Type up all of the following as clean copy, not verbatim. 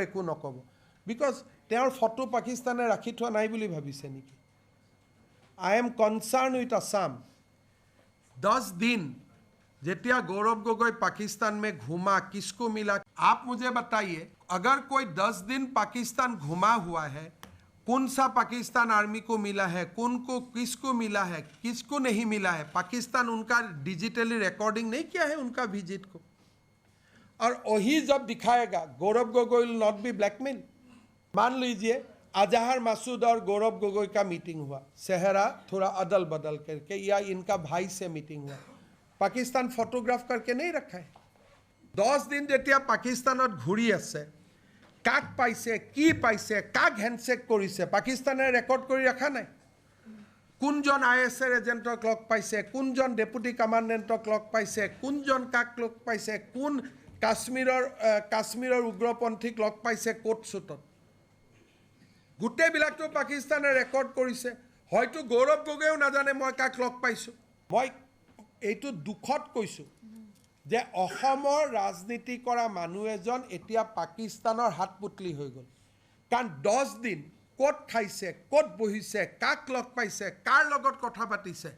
একো নকব বিকজ তেওঁৰ ফটো পাকিস্তানে ৰাখি থোৱা নাই বুলি ভাবিছে নেকি I am concerned with Assam 10 दिन जेतिया गौरव गोगोई पाकिस्तान में घूमा किसको मिला आप मुझे बताइए अगर कोई 10 दिन पाकिस्तान घुमा हुआ है कौन सा पाकिस्तान आर्मी को मिला है कौन को किसको मिला है किसको नहीं मिला है पाकिस्तान उनका डिजिटली रिकॉर्डिंग नहीं किया है उनका विजिट को और वही जब दिखाएगा Gaurav Gogoi will not be blackmail मान लीजिए अजहर मसूद और गौरव गोगोई का मीटिंग हुआ सेहरा थोड़ा अदल बदल करके या इनका भाई से मीटिंग हुआ पाकिस्तान फोटोग्राफ करके नहीं रखा है 10 दिन जेतिया पाकिस्तान घूरी आसे काक पाइसे की पाइसे काक हैंडशेक करिसे पाकिस्ताने रेकर्ड करि रखा নাই কোনজন আইএসএৰ এজেন্টক লগ পাইছে কোনজন ডেপুটি কমান্ডেন্টক লগ পাইছে কোনজন কাক লগ পাইছে কোন কাশ্মীৰৰ উগ্ৰপন্থীক লগ পাইছে কোট সুটত গোটেইবিলাকটো পাকিস্তানে ৰেকৰ্ড কৰিছে হয়তো গৌৰৱ গগৈও নাজানে মই কাক লগ পাইছো মই এইটো দুখত কৈছো যে অসমৰ ৰাজনীতি কৰা মানুহ এজন এতিয়া পাকিস্তানৰ হাতপুতলি হৈ গ'ল কাৰণ 10 দিন কোট খাইছে কোট বহিছে কাক লগ পাইছে কাৰ লগত কথা পাতিছে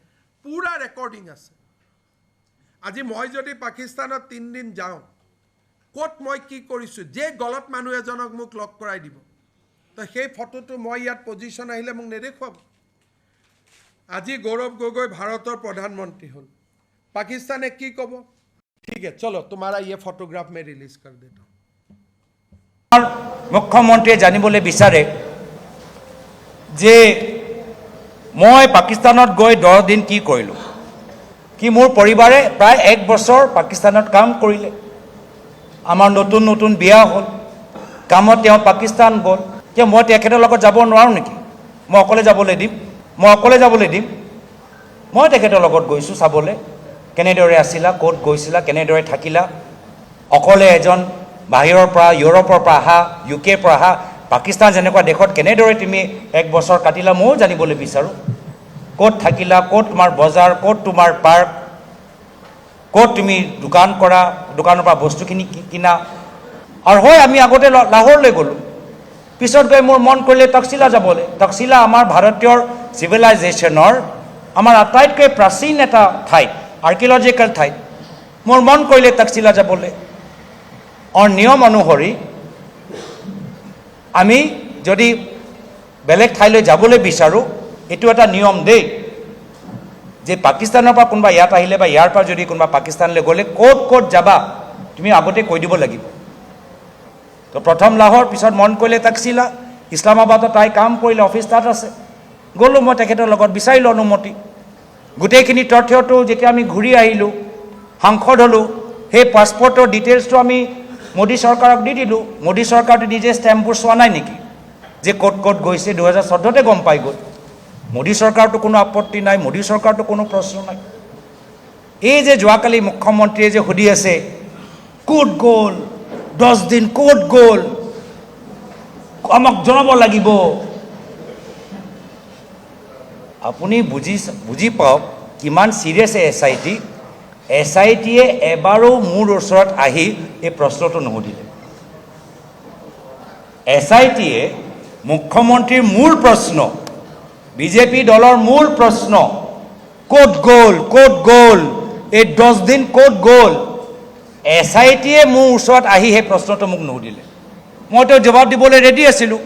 পুৰা ৰেকৰ্ডিং আছে আজি মই যদি পাকিস্তানত 3 দিন যাওঁ কোট মই কি কৰিছো যে গলত মানুহ এজনক মোক লগ কৰাই দিব তো সেই ফটোটো মই ইয়াত পজিশন আহিলে মোক নেদেখুৱাব আজি গৌৰৱ গগৈ ভাৰতৰ প্ৰধানমন্ত্ৰী হ'ল पाकिस्तान की कब ठीक है चलो तुम्हारा ये फोटोग्राफ में रिलीज कर देता हूँ मुख्यमंत्री जानिबले विचारे जे मैं पाकिस्तान गई 10 दिन की करिलो कि मोर परिवारे प्राय 1 बছৰ पाकिस्तान काम करिले आमार नतुन नतुन बिया हल कामत पाकिस्तान गल क्या मैं तेखेतर लगत যাব নোৱাৰো নেকি मैं अकले যাবলৈ দিম मैं तेखेतर लगत গৈছো চাবলৈ কেনেদৰে আছিলা কোট গৈছিলা কেনেদৰে থাকিলা অকলে এজন বাহিৰৰ পৰা ইউৰোপৰ পৰা আহা ইউকেৰ পৰা আহা পাকিস্তান যেনেকুৱা দেশত কেনেদৰে তুমি 1 বছৰ কাটিলা মই জানিবলৈ বিচাৰো কোট থাকিলা কোট তোমাৰ বজাৰ কোট তোমাৰ পাৰ্ক কোট তুমি দোকান কৰা দোকানৰ পৰা বস্তুখিনি কিনা আৰু হয় আমি আগতে লাহোৰলৈ গলো পিছত গৈ মোৰ মন কৰিলে তকসিলা যাবলৈ তকসিলা আমাৰ ভাৰতীয় সিভিলাইজেশনৰ আমাৰ আটাইতকৈ প্ৰাচীন এটা ঠাই आर्कियोलॉजिकल ठाई मोर मन करिले तकसिला जाबले और नियम अनुसरी आमी जदि बेलेग ठाईले जाबले बिचारो एटु एटा नियम दे जे पाकिस्ताনৰ পৰা কোনবা ইয়াত আহিলে বা ইয়াৰ পৰা যদি কোনবা পাকিস্তানলৈ গলে কোট কোট যাবা তুমি আগতে কৈ দিব লাগিব তো প্ৰথম লাহোৰ পিছত মন কইলে তকসিলা ইছলামাবাদত তাই কাম কৰিলে অফিস তাত আছে গলো মই তেখেতৰ লগত বিচাৰিলো অনুমতি গোটেইখিনি তথ্যটো যেতিয়া আমি ঘূৰি আহিলো সাংসদ হলো সেই পাসপোৰ্টৰ ডিটেইলছটো আমি মোদী চৰকাৰক দি দিলো মোদী চৰকাৰটো নিজে ষ্টেম্পবোৰ চোৱা নাই নেকি যে কোট কোট গৈছে 2014 তে গম পাই গল মোদী চৰকাৰটো কোনো আপত্তি নাই মোদী চৰকাৰটো কোনো প্ৰশ্ন নাই এই যে যোৱাকালি মুখ্যমন্ত্ৰীয়ে যে সুধি আছে কোট গল 10 দিন কোট গল আমাক জনাব লাগিব আপুনি বুজি পাওক কিমান সিৰিয়াস এসআইটি এবাৰো মোৰ ওচৰত আহি এই প্ৰশ্নটো নুসুধিলে এসআইটি মুখ্যমন্ত্ৰীৰ মূল প্ৰশ্ন বিজেপি দলৰ মূল প্ৰশ্ন কোট গল এই 10 দিন কোট গল এসআইটি মোৰ ওচৰত আহি এই প্ৰশ্নটো মোক নুসুধিলে মইতো জবাব দিবলৈ ৰেডি আছিলো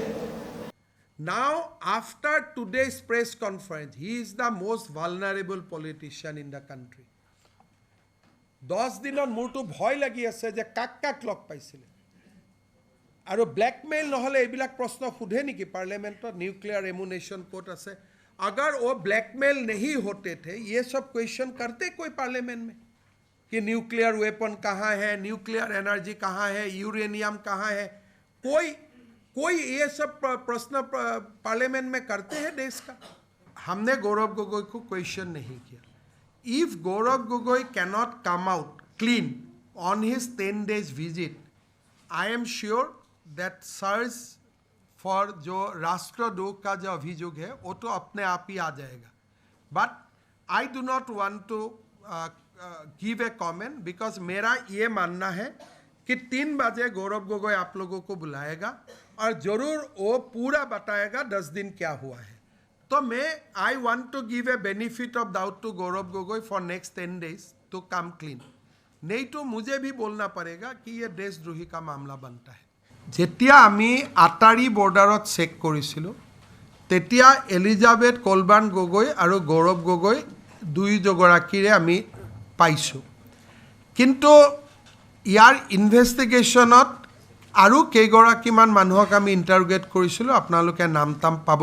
Now, after today's press conference, he is the most vulnerable politician in the country. 10 দিনৰ মোৰটো ভয় লাগি আছে যে কাক লগ পাইছিলে আৰু ব্লैकमेल নহলে এইবিলাক প্ৰশ্ন খুধে নেকি পাৰ্লিয়ামেন্টত নিউক্লিয়াৰ এমুনেশন কোড আছে अगर वो ब्लैकमेल नहीं होते थे ये सब क्वेश्चन करते कोई पार्लियामेंट में कि न्यूक्लियर वेपन कहाँ है न्यूक्लियर एनर्जी कहाँ है यूरेनियम कहाँ है कोई ये सब प्रश्न पार्लियामेंट में करते हैं देश का हमने गौरव गोगोई को क्वेश्चन नहीं किया if Gaurav Gogoi cannot come out clean on his 10 days visit I am sure that search for जो राष्ट्रद्रोह का जो अभियोग है वो तो अपने आप ही आ जाएगा but I do not want to give a comment because मेरा ये मानना है कि 3 बजे गौरव गोगोई आप लोगों को बुलाएगा और जरूर वो पूरा बताएगा 10 दिन क्या हुआ है। तो मैं I want to give a benefit of doubt to Gaurav Gogoi for next 10 days to come clean, नहीं तो मुझे भी बोलना पड़ेगा कि ये देशद्रोही का मामला बनता है। যেতিয়া আমি আটাৰী বৰ্ডাৰত চেক কৰিছিলোঁ তেতিয়া এলিজাবেথ কলবাৰ্ণ গগৈ আৰু গৌৰৱ গগৈ দুয়োগৰাকীৰে আমি পাইছোঁ, কিন্তু ইয়াৰ ইনভেষ্টিগেশ্যনত আৰু কেইগৰাকীমান মানুহক আমি ইণ্টাৰোগেট কৰিছিলোঁ, আপোনালোকে নাম তাম পাব।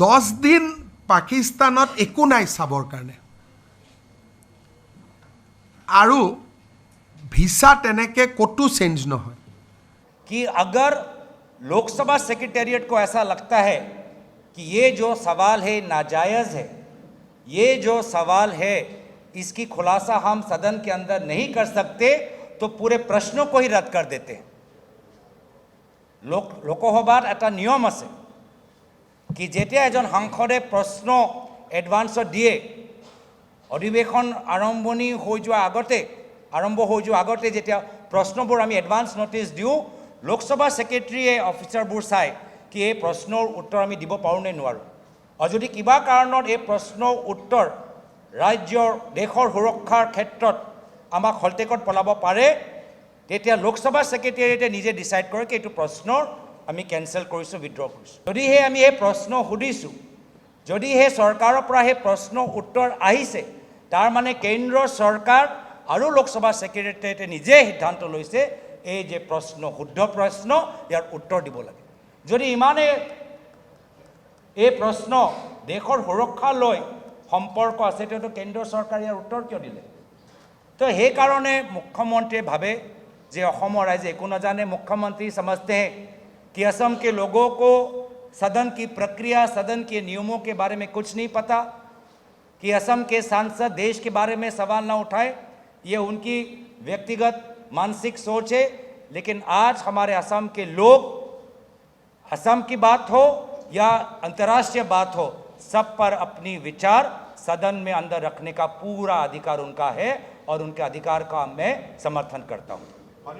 10 দিন পাকিস্তানত একো নাই চাবৰ কাৰণে, আৰু ভিসা टेनेके कोटू चेंज न हो कि अगर लोकसभा सेक्रेटेरिएट को ऐसा लगता है कि ये जो सवाल है नाजायज़ है, ये जो सवाल है इसकी खुलासा हम सदन के अंदर नहीं कर सकते, तो पूरे प्रश्नों को ही रद्द कर देते हैं। लोकसभार एटा नियम आछे कि जेतिया एजन सांसदे प्रश्न एडभान्सत दिए अधिवेशन आरम्भणि हो जोৱা আগতে যেতিয়া প্ৰশ্নবোৰ আমি এডভান্স নোটিছ দিওঁ, লোকসভা সেক্ৰেটাৰীয়ে অফিচাৰবোৰ চাই কি এই প্ৰশ্নৰ উত্তৰ আমি দিব পাৰোঁ নে নোৱাৰোঁ। আৰু যদি কিবা কাৰণত এই প্ৰশ্নৰ উত্তৰ ৰাজ্যৰ দেশৰ সুৰক্ষাৰ ক্ষেত্ৰত আমাক হলটেকত পেলাব পাৰে, তেতিয়া লোকসভা সেক্ৰেটাৰীয়ে নিজে ডিচাইড কৰে কি এইটো প্ৰশ্নৰ আমি কেনচেল কৰিছোঁ, উইথড্ৰ কৰিছোঁ। যদিহে আমি এই প্ৰশ্ন সুধিছোঁ, যদিহে চৰকাৰৰ পৰা সেই প্ৰশ্নৰ উত্তৰ আহিছে, তাৰ মানে কেন্দ্ৰ চৰকাৰ আৰু লোকসভা সেক্ৰেটাৰীয়ে নিজে সিদ্ধান্ত লৈছে এই যে প্ৰশ্ন শুদ্ধ প্ৰশ্ন, ইয়াৰ উত্তৰ দিব লাগে। যদি ইমানে এই প্ৰশ্ন দেশৰ সুৰক্ষা লৈ সম্পৰ্ক আছে, তেতিয়াতো কেন্দ্ৰ চৰকাৰে ইয়াৰ উত্তৰ কিয় দিলে? তো সেইকাৰণে মুখ্যমন্ত্ৰীয়ে ভাবে যে অসমৰ ৰাইজে একো নাজানে। মুখ্যমন্त्री समझते हैं कि असम के लोगों को सदन की प्रक्रिया, सदन के नियमों के बारे में कुछ नहीं पता, कि असम के सांसद देश के बारे में सवाल ना उठाए, ये उनकी व्यक्तिगत मानसिक सोच है। लेकिन आज हमारे असम के लोग, असम की बात हो या अंतर्राष्ट्रीय बात हो, सब पर अपनी विचार सदन में अंदर रखने का पूरा अधिकार उनका है और उनके अधिकार का मैं समर्थन करता हूँ।